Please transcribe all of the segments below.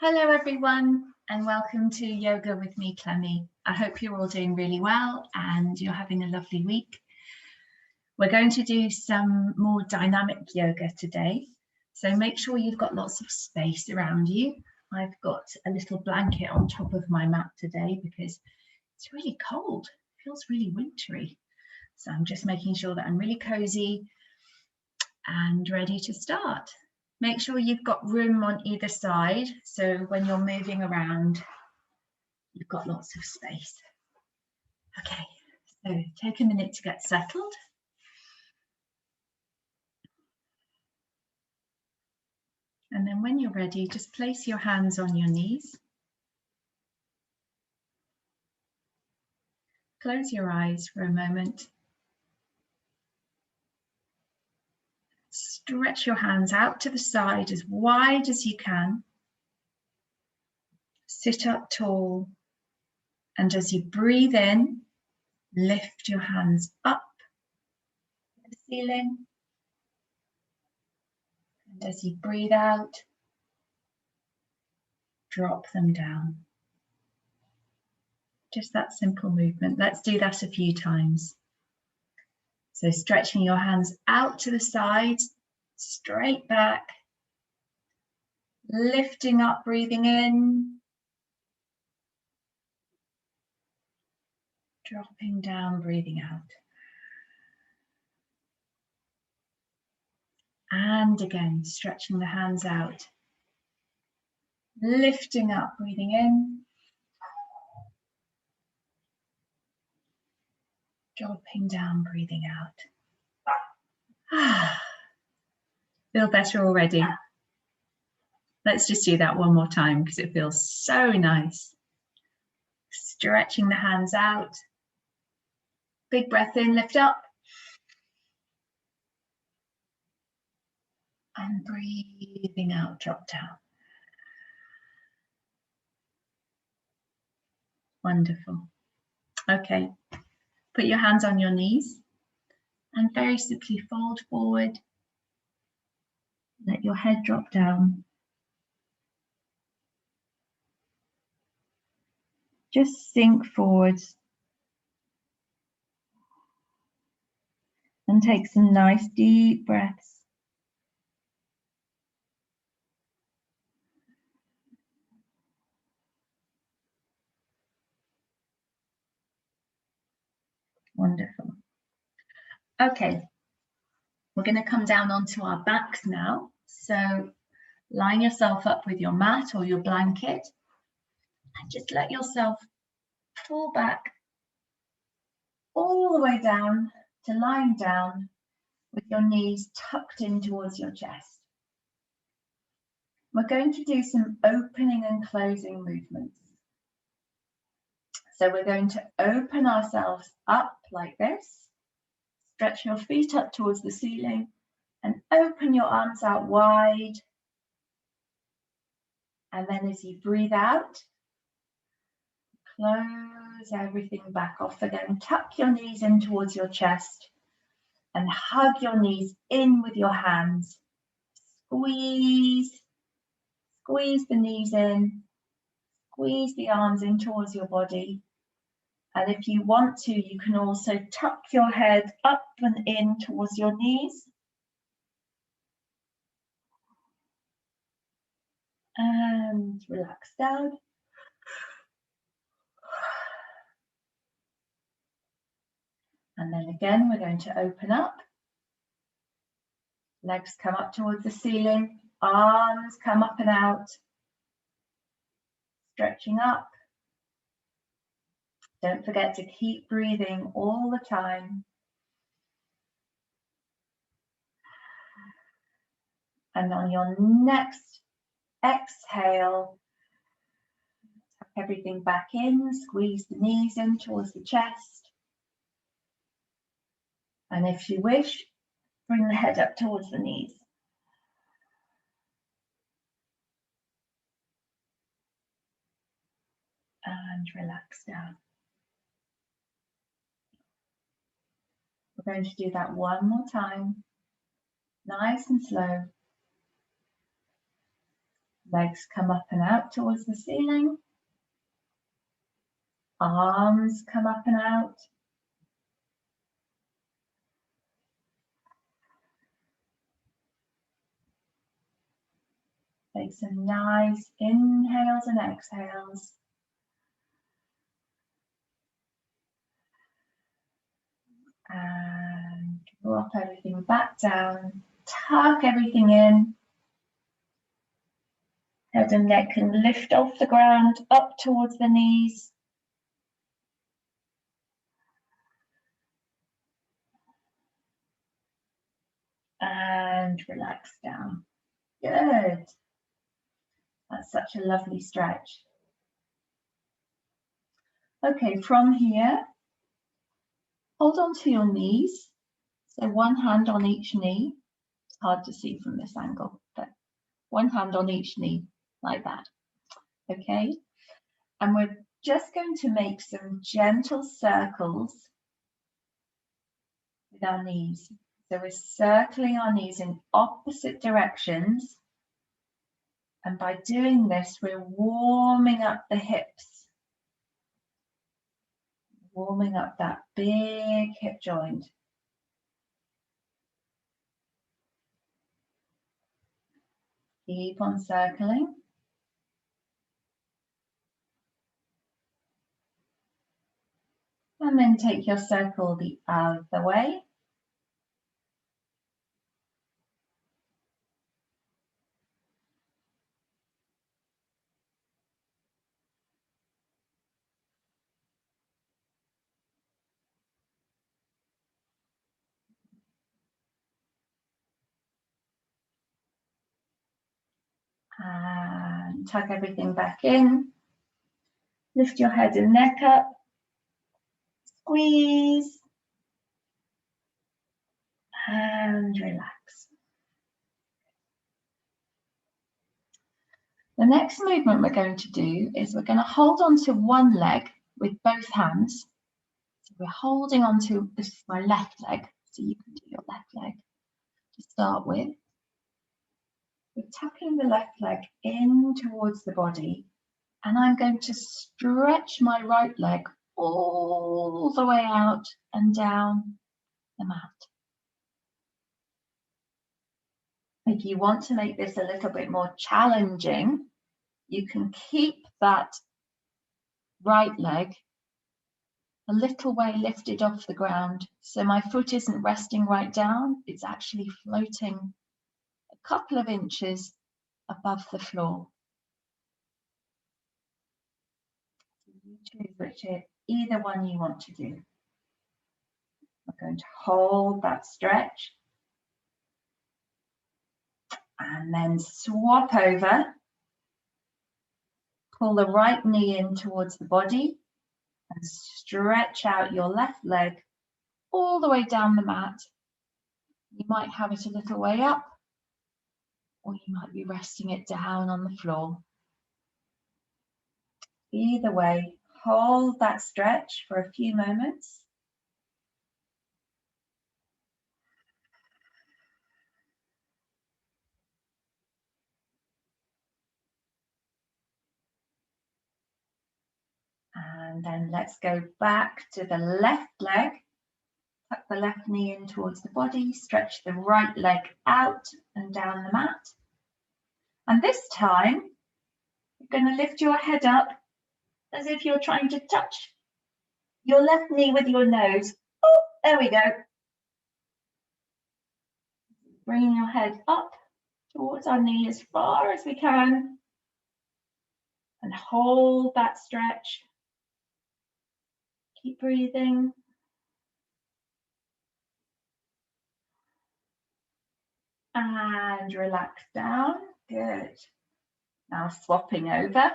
Hello everyone and welcome to Yoga with me, Clemmy. I hope you're all doing really well and you're having a lovely week. We're going to do some more dynamic yoga today, so make sure you've got lots of space around you. I've got a little blanket on top of my mat today because it's really cold, it feels really wintry. So I'm just making sure that I'm really cozy and ready to start. Make sure you've got room on either side, so when you're moving around, you've got lots of space. Okay, so take a minute to get settled. And then when you're ready, just place your hands on your knees. Close your eyes for a moment. Stretch your hands out to the side as wide as you can. Sit up tall. And as you breathe in, lift your hands up to the ceiling. And as you breathe out, drop them down. Just that simple movement. Let's do that a few times. So stretching your hands out to the side, straight back, lifting up, breathing in, dropping down, breathing out. And again, stretching the hands out, lifting up, breathing in, dropping down, breathing out. Feel better already? Let's just do that one more time because it feels so nice. Stretching the hands out. Big breath in, lift up. And breathing out, drop down. Wonderful. Okay, put your hands on your knees and very simply fold forward. Let your head drop down. Just sink forwards and take some nice deep breaths. Wonderful. Okay, we're going to come down onto our backs now. So line yourself up with your mat or your blanket and just let yourself fall back all the way down to lying down with your knees tucked in towards your chest. We're going to do some opening and closing movements. So we're going to open ourselves up like this. Stretch your feet up towards the ceiling and open your arms out wide. And then as you breathe out, close everything back off again. Tuck your knees in towards your chest and hug your knees in with your hands. Squeeze the knees in, squeeze the arms in towards your body. And if you want to, you can also tuck your head up and in towards your knees. And relax down. And then again, we're going to open up. Legs come up towards the ceiling, arms come up and out. Stretching up. Don't forget to keep breathing all the time. And on your next exhale, tuck everything back in, squeeze the knees in towards the chest. And if you wish, bring the head up towards the knees. And relax down. We're going to do that one more time, nice and slow. Legs come up and out towards the ceiling. Arms come up and out. Take some nice inhales and exhales. And drop everything back down. Tuck everything in. Head and neck can lift off the ground, up towards the knees. And relax down. Good. That's such a lovely stretch. Okay, from here, hold on to your knees. So one hand on each knee. It's hard to see from this angle, but one hand on each knee, like that. Okay, and we're just going to make some gentle circles with our knees. So we're circling our knees in opposite directions. And by doing this, we're warming up the hips, warming up that big hip joint. Keep on circling. And then take your circle the other way. And tuck everything back in. Lift your head and neck up. Squeeze. And relax. The next movement we're going to do is we're going to hold on to one leg with both hands. So we're holding on to, this is my left leg, so you can do your left leg to start with. We're tucking the left leg in towards the body, and I'm going to stretch my right leg all the way out and down the mat. If you want to make this a little bit more challenging, you can keep that right leg a little way lifted off the ground. So my foot isn't resting right down, it's actually floating a couple of inches above the floor. You choose either one you want to do. We're going to hold that stretch and then swap over. Pull the right knee in towards the body and stretch out your left leg all the way down the mat. You might have it a little way up, or you might be resting it down on the floor. Either way, hold that stretch for a few moments. And then let's go back to the left leg. Tuck the left knee in towards the body, stretch the right leg out and down the mat. And this time, you're going to lift your head up as if you're trying to touch your left knee with your nose. Oh, there we go. Bringing your head up towards our knee as far as we can. And hold that stretch. Keep breathing. And relax down. Good. Now swapping over.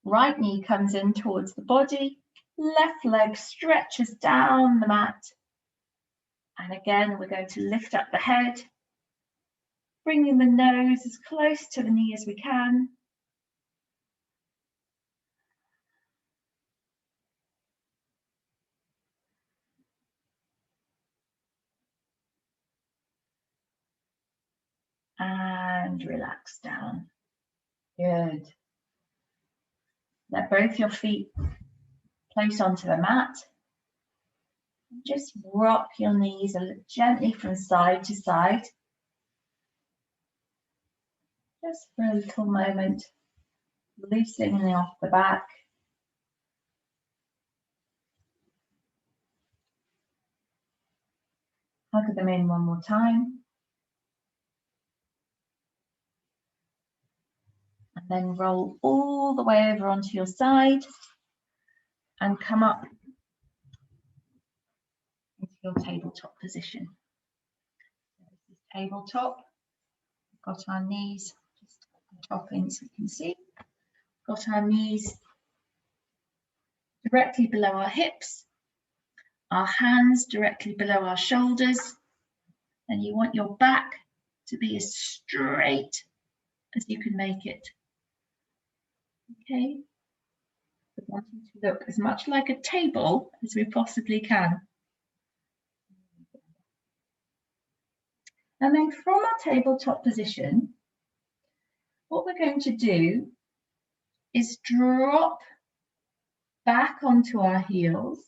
Right knee comes in towards the body. Left leg stretches down the mat. And again, we're going to lift up the head, bringing the nose as close to the knee as we can. And and relax down. Good. Let both your feet close onto the mat. Just rock your knees gently from side to side. Just for a little moment, loosening off the back. Hug them in one more time. And then roll all the way over onto your side and come up into your tabletop position. This is tabletop. We've got our knees just top in so you can see. Got our knees directly below our hips, our hands directly below our shoulders, and you want your back to be as straight as you can make it. Okay, we're wanting to look as much like a table as we possibly can. And then from our tabletop position, what we're going to do is drop back onto our heels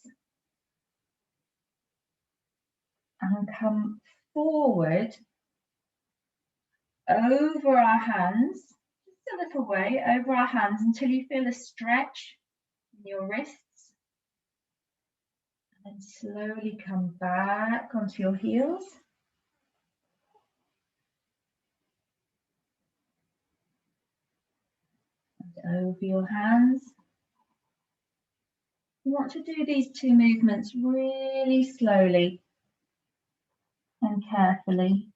and come forward over our hands, just a little way over our hands until you feel a stretch in your wrists. And then slowly come back onto your heels. And over your hands. You want to do these two movements really slowly and carefully.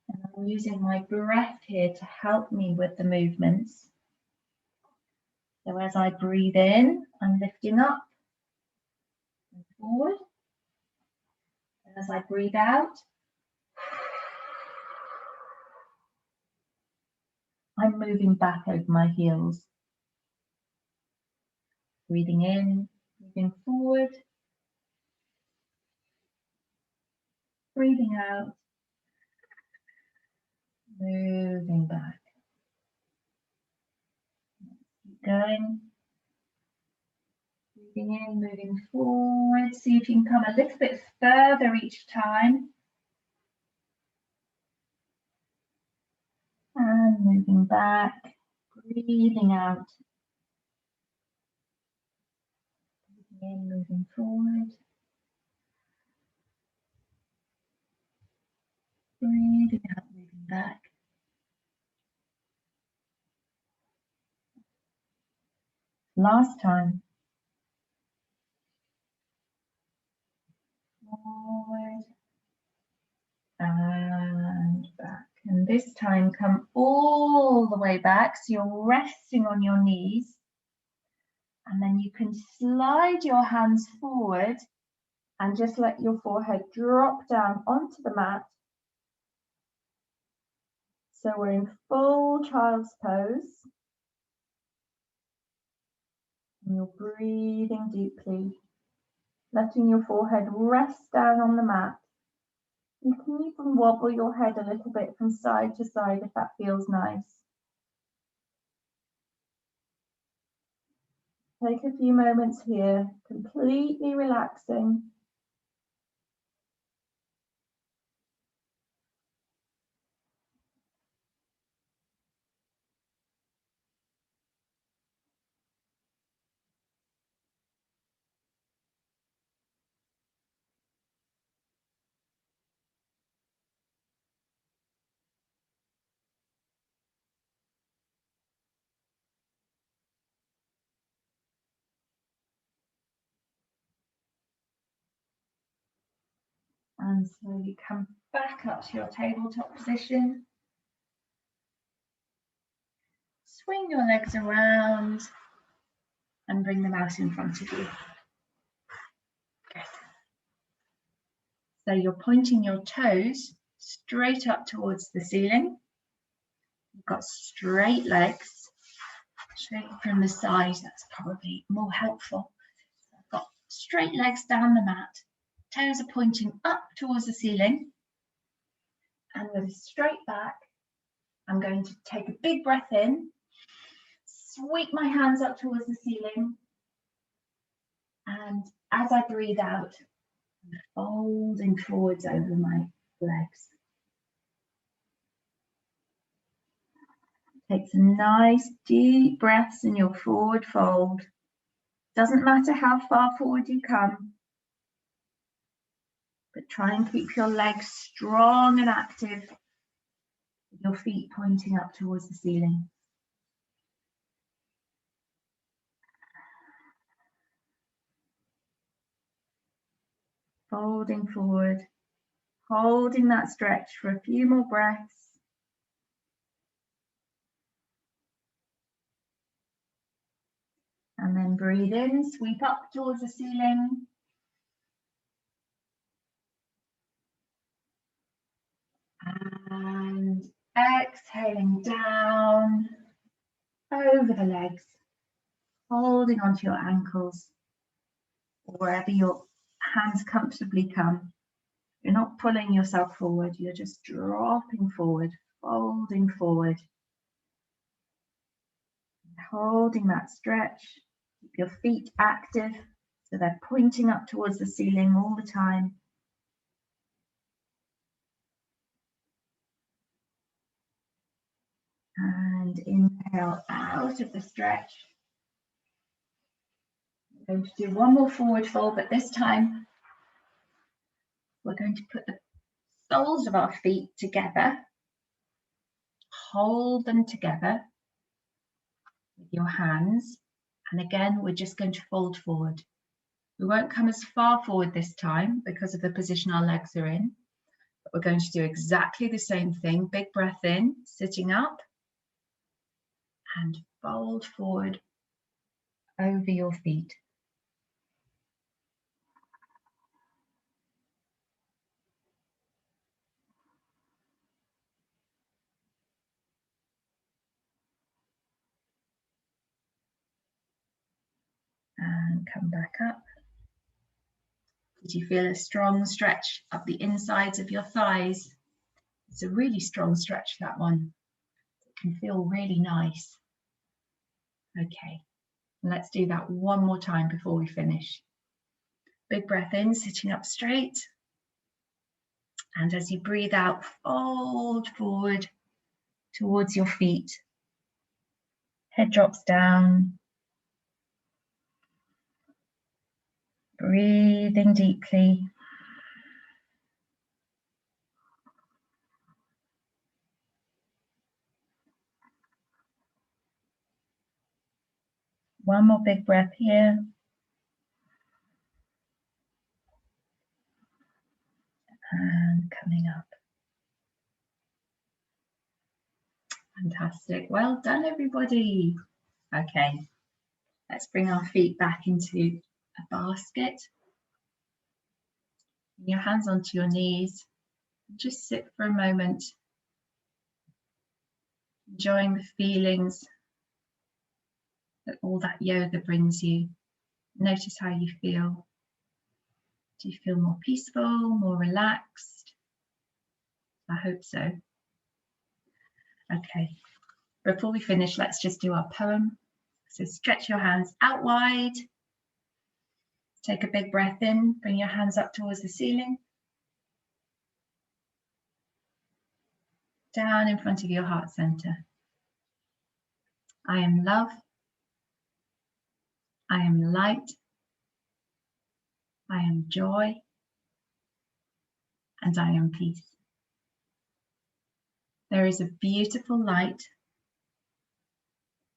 And I'm using my breath here to help me with the movements. So as I breathe in, I'm lifting up and forward. And as I breathe out, I'm moving back over my heels. Breathing in, moving forward. Breathing out, moving back. Keep going. Breathing in, moving forward. See if you can come a little bit further each time. And moving back, breathing out. Breathing in, moving forward. Breathing out, moving back. Last time. Forward and back. And this time come all the way back so you're resting on your knees. And then you can slide your hands forward and just let your forehead drop down onto the mat. So we're in full child's pose. And you're breathing deeply, letting your forehead rest down on the mat. You can even wobble your head a little bit from side to side if that feels nice. Take a few moments here, completely relaxing. And slowly come back up to your tabletop position. Swing your legs around and bring them out in front of you. Good. So you're pointing your toes straight up towards the ceiling. You've got straight legs, straight from the side. That's probably more helpful. I've got straight legs down the mat. Toes are pointing up towards the ceiling. And with a straight back, I'm going to take a big breath in, sweep my hands up towards the ceiling. And as I breathe out, folding forwards over my legs. Take some nice deep breaths in your forward fold. Doesn't matter how far forward you come, but try and keep your legs strong and active, with your feet pointing up towards the ceiling. Folding forward, holding that stretch for a few more breaths. And then breathe in, sweep up towards the ceiling. And exhaling down over the legs, holding onto your ankles, or wherever your hands comfortably come. You're not pulling yourself forward, you're just dropping forward, folding forward. Holding that stretch, keep your feet active so they're pointing up towards the ceiling all the time. And inhale out of the stretch. We're going to do one more forward fold, but this time we're going to put the soles of our feet together. Hold them together with your hands. And again, we're just going to fold forward. We won't come as far forward this time because of the position our legs are in. But we're going to do exactly the same thing. Big breath in, sitting up. And fold forward over your feet. And come back up. Did you feel a strong stretch up the insides of your thighs? It's a really strong stretch, that one. It can feel really nice. Okay, let's do that one more time before we finish. Big breath in, sitting up straight. And as you breathe out, fold forward towards your feet. Head drops down. Breathing deeply. One more big breath here. And coming up. Fantastic. Well done, everybody. Okay, let's bring our feet back into a basket. Bring your hands onto your knees. Just sit for a moment, enjoying the feelings that all that yoga brings you. Notice how you feel. Do you feel more peaceful, more relaxed? I hope so. Okay, before we finish, let's just do our poem. So stretch your hands out wide. Take a big breath in, bring your hands up towards the ceiling. Down in front of your heart center. I am love. I am light. I am joy. And I am peace. There is a beautiful light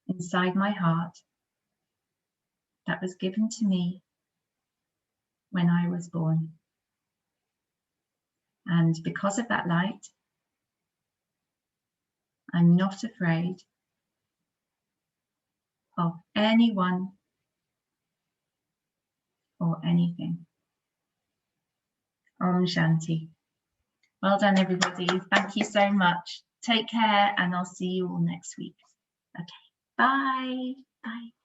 inside my heart that was given to me when I was born. And because of that light, I'm not afraid of anyone or anything. Om Shanti. Well done, everybody. Thank you so much. Take care, and I'll see you all next week. Okay, bye. Bye.